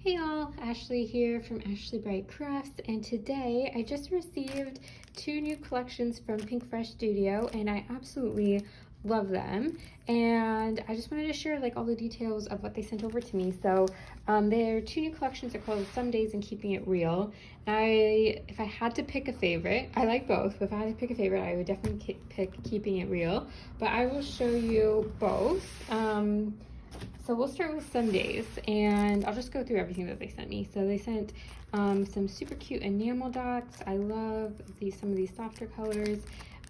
Hey y'all, Ashley here from Ashley Bright Crafts, and today I just received 2 new collections from Pinkfresh Studio and I absolutely love them, and I just wanted to share like all the details of what they sent over to me. So their 2 new collections are called Some Days and Keeping It Real. If I had to pick a favorite, I like both, but if I had to pick a favorite I would definitely pick Keeping It Real, but I will show you both. So we'll start with Some Days, and I'll just go through everything that they sent me. So they sent some super cute enamel dots. I love some of these softer colors.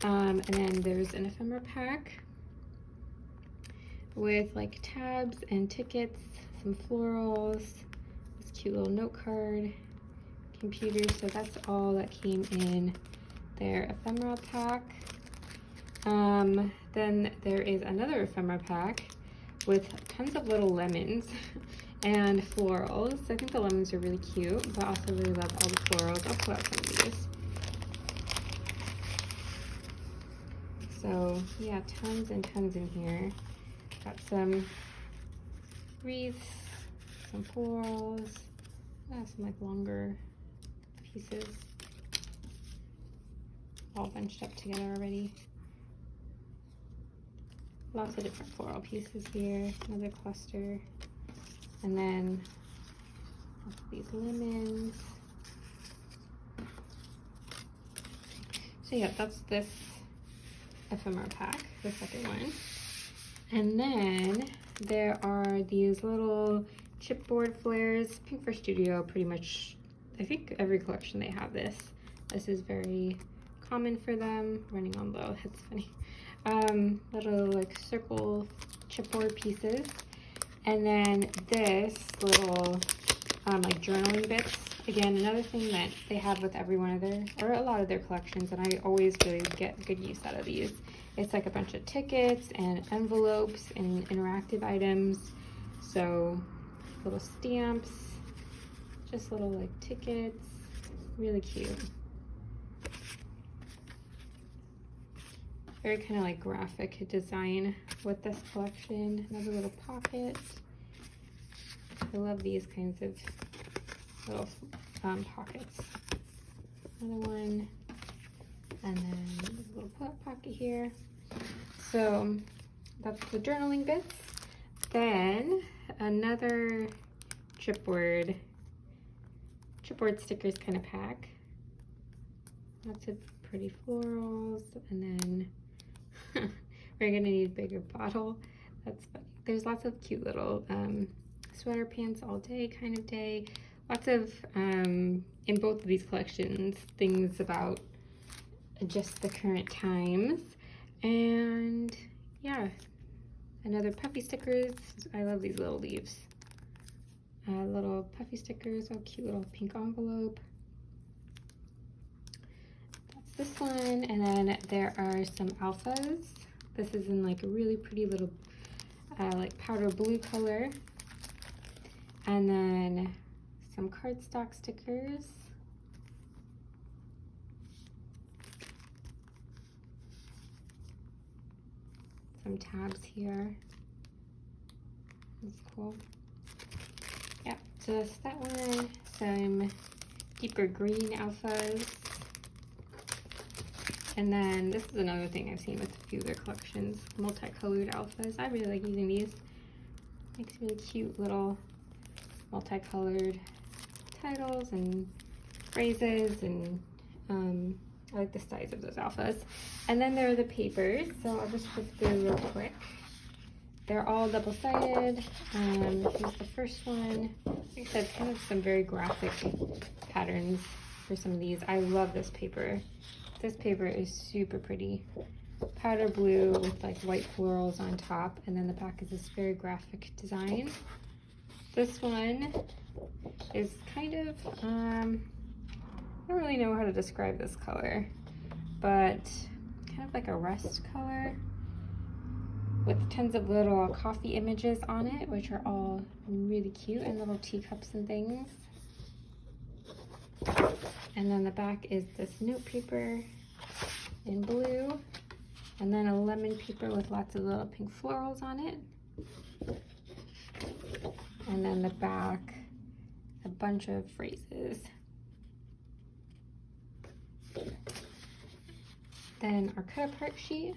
And then there's an ephemera pack with like tabs and tickets, some florals, this cute little note card, computers. So that's all that came in their ephemera pack. Then there is another ephemera pack with tons of little lemons and florals. I think the lemons are really cute, but I also really love all the florals. I'll pull out some of these. So yeah, tons and tons in here. Got some wreaths, some florals, some like longer pieces, all bunched up together already. Lots of different floral pieces here, another cluster, and then these lemons. So yeah, that's this ephemera pack, the second one. And then there are these little chipboard flares. Pinkfresh Studio pretty much, I think every collection they have this. This is very common for them. Running on low, that's funny. Little like circle chipboard pieces, and then this little like journaling bits. Again, another thing that they have with every one of their, or a lot of their collections, and I always really get good use out of these. It's like a bunch of tickets and envelopes and interactive items. So little stamps, just little like tickets, really cute. Very kind of like graphic design with this collection. Another little pocket. I love these kinds of little pockets. Another one, and then a little pocket here. So that's the journaling bits. Then another chipboard stickers kind of pack. Lots of pretty florals, and then we're gonna need a bigger bottle. That's funny. There's lots of cute little sweater pants all day kind of day. Lots of in both of these collections things about just the current times. And yeah, another puffy stickers. I love these little leaves. Little puffy stickers, oh cute little pink envelope. This one, and then there are some alphas. This is in like a really pretty little like powder blue color, and then some cardstock stickers, some tabs here. That's cool. Yeah, so that's that one. Some deeper green alphas. And then this is another thing I've seen with a few of their collections, multicolored alphas. I really like using these. Makes really cute little multicolored titles and phrases, and I like the size of those alphas. And then there are the papers, so I'll just flip through real quick. They're all double-sided. Here's the first one. Like I said, kind of some very graphic patterns for some of these. I love this paper. This paper is super pretty. Powder blue with like white florals on top, and then the back is this very graphic design. This one is kind of, I don't really know how to describe this color, but kind of like a rust color with tons of little coffee images on it, which are all really cute, and little teacups and things. And then the back is this note paper in blue, and then a lemon paper with lots of little pink florals on it. And then the back a bunch of phrases. Then our cut apart sheet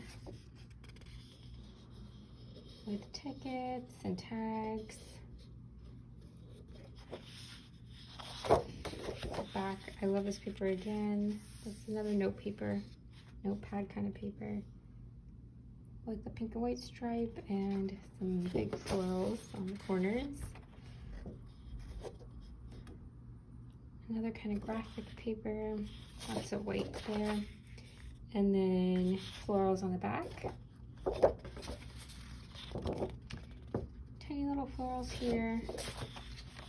with tickets and tags. The back, I love this paper again. This is another note paper, notepad kind of paper. With the pink and white stripe and some big florals on the corners. Another kind of graphic paper, lots of white there. And then florals on the back. Tiny little florals here.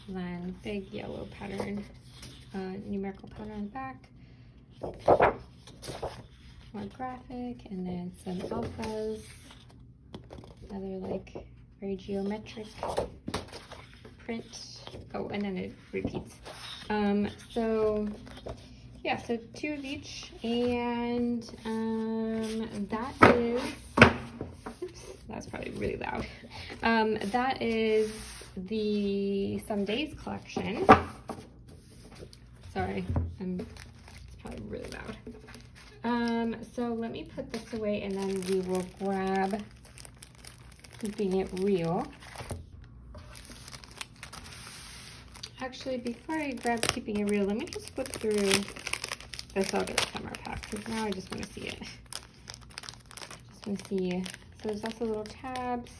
And then big yellow pattern, numerical pattern on the back. More graphic, and then some alphas. Another like very geometric print. Oh, and then it repeats. So yeah, so 2 of each, and that is, oops, that's probably really loud. That is the Some Days collection. Sorry, it's probably really loud. So let me put this away and then we will grab Keeping It Real. Actually, before I grab Keeping It Real, let me just flip through this other ephemera pack because now I just want to see it. Just want to see. So there's also little tabs,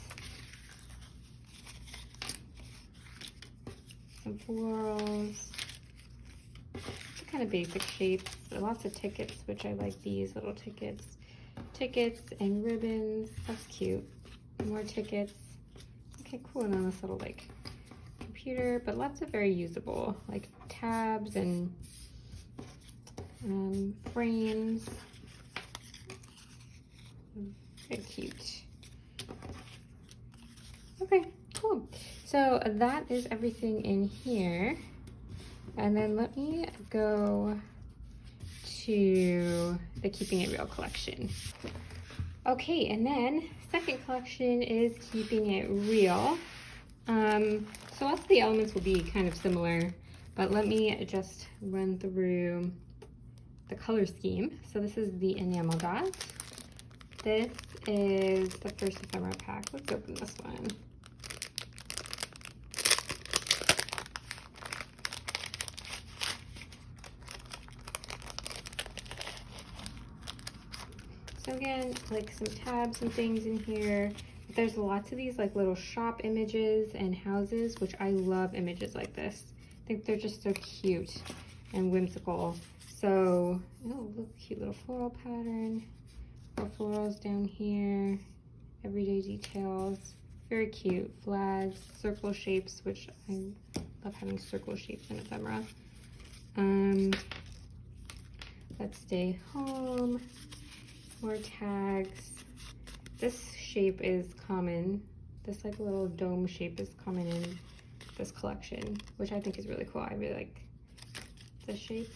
some florals, kind of basic shapes, lots of tickets, which I like these little tickets. Tickets and ribbons, that's cute. More tickets. Okay, cool. And then this little like computer, but lots of very usable like tabs and frames. Very cute. Okay, cool. So that is everything in here. And then let me go to the Keeping It Real collection. Okay, and then second collection is Keeping It Real. So lots of the elements will be kind of similar, but let me just run through the color scheme. So this is the enamel dot. This is the first ephemera pack. Let's open this one. So again, like some tabs and things in here. There's lots of these like little shop images and houses, which I love images like this. I think they're just so cute and whimsical. So, oh, look, cute little floral pattern. More florals down here. Everyday details. Very cute. Flags, circle shapes, which I love having circle shapes in ephemera. Let's stay home. More tags. This shape is common. This like little dome shape is common in this collection, which I think is really cool. I really like this shape.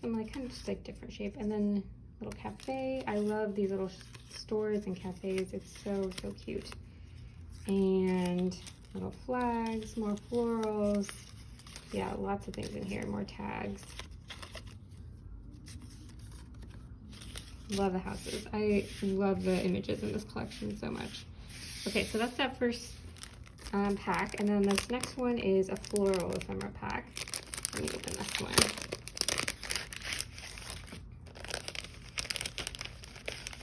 Some like kind of just like different shape. And then little cafe. I love these little stores and cafes. It's so, so cute. And little flags, more florals. Yeah, lots of things in here. More tags. Love the houses. I love the images in this collection so much. Okay, so that's that first pack, and then this next one is a floral ephemera pack. Let me open this one.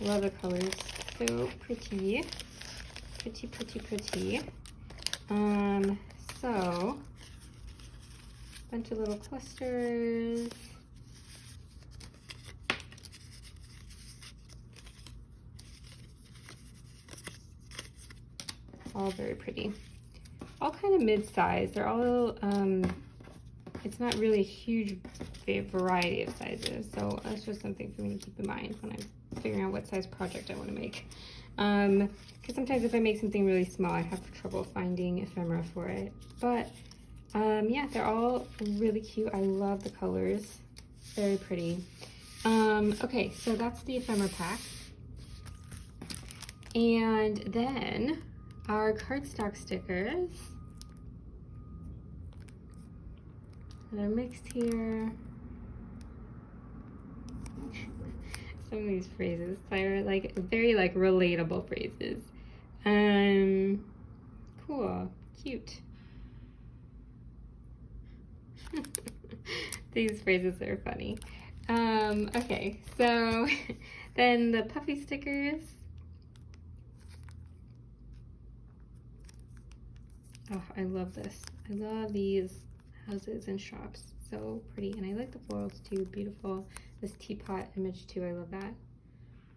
Love the colors, so pretty, pretty, pretty, pretty. So bunch of little clusters. All very pretty. All kind of mid-size. They're all, it's not really a huge variety of sizes, so that's just something for me to keep in mind when I'm figuring out what size project I want to make. Because sometimes if I make something really small, I have trouble finding ephemera for it. But yeah, they're all really cute. I love the colors. Very pretty. Okay, so that's the ephemera pack. And then our cardstock stickers. that are mixed here. Some of these phrases are like very like relatable phrases. Cool, cute. These phrases are funny. Okay, so then the puffy stickers. Oh, I love this. I love these houses and shops. So pretty. And I like the florals too. Beautiful. This teapot image too. I love that.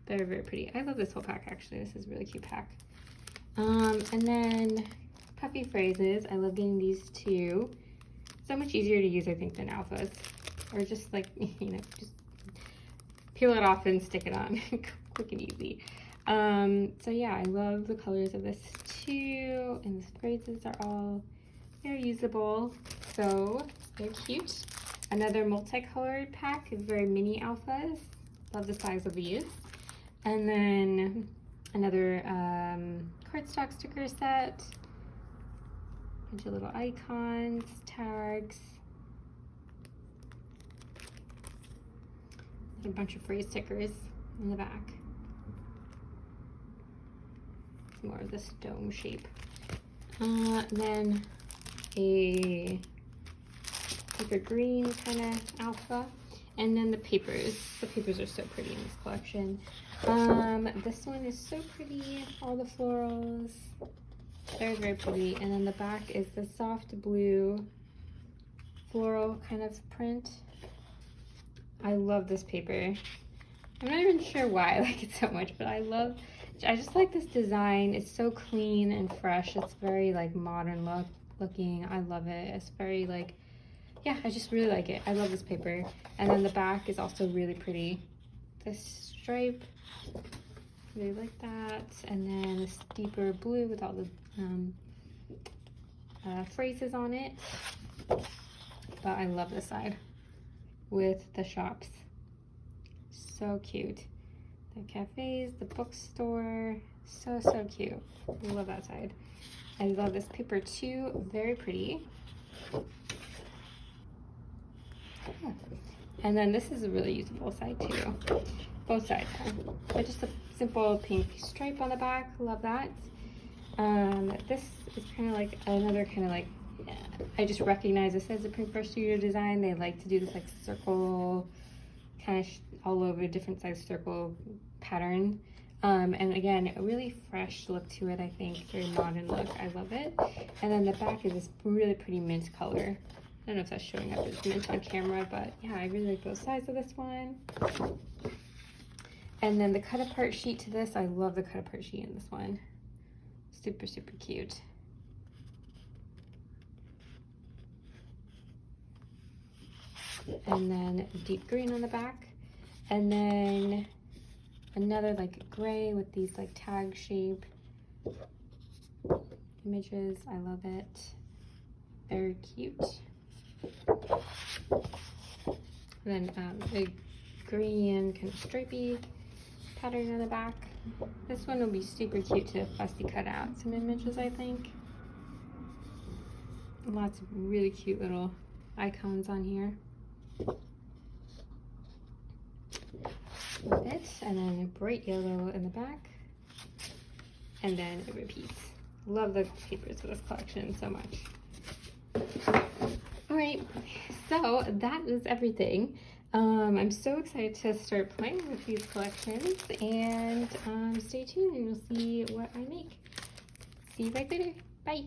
Very, very pretty. I love this whole pack actually. This is a really cute pack. And then puffy phrases. I love getting these too. So much easier to use, I think, than alphas. Or just like, you know, just peel it off and stick it on. Quick and easy. So yeah, I love the colors of this too, and the phrases are all very usable, so they're cute. Another multicolored pack of very mini alphas. Love the size of these. And then another cardstock sticker set. Bunch of little icons, tags. A bunch of phrase stickers in the back. More of this dome shape. Then a paper green kind of alpha. And then the papers. The papers are so pretty in this collection. This one is so pretty. All the florals. Very, very pretty. And then the back is the soft blue floral kind of print. I love this paper. I'm not even sure why I like it so much, but I just like this design. It's so clean and fresh. It's very like modern looking. I love it. It's very like, yeah, I just really like it. I love this paper. And then the back is also really pretty. This stripe, really like that. And then this deeper blue with all the phrases on it. But I love this side with the shops. So cute. The cafes, the bookstore, so cute. I love that side. I love this paper too, very pretty. Yeah. And then this is a really usable side too. Both sides, but just a simple pink stripe on the back, love that. This is kind of like another kind of like, I just recognize this as a Pinkfresh Studio design. They like to do this like circle, kind of all over different size circle pattern. And again, a really fresh look to it, I think. Very modern look. I love it. And then the back is this really pretty mint color. I don't know if that's showing up as mint on camera, but yeah, I really like both sides of this one. And then the cut apart sheet to this, I love the cut apart sheet in this one. Super cute. And then deep green on the back. And then another like gray with these like tag shape images. I love it. Very cute. And then a green kind of stripy pattern on the back. This one will be super cute to fussy cut out some images, I think. Lots of really cute little icons on here. Love it. And then a bright yellow in the back. And then it repeats. Love the papers for this collection so much. Alright, so that is everything. I'm so excited to start playing with these collections, and stay tuned and you'll see what I make. See you back later. Bye!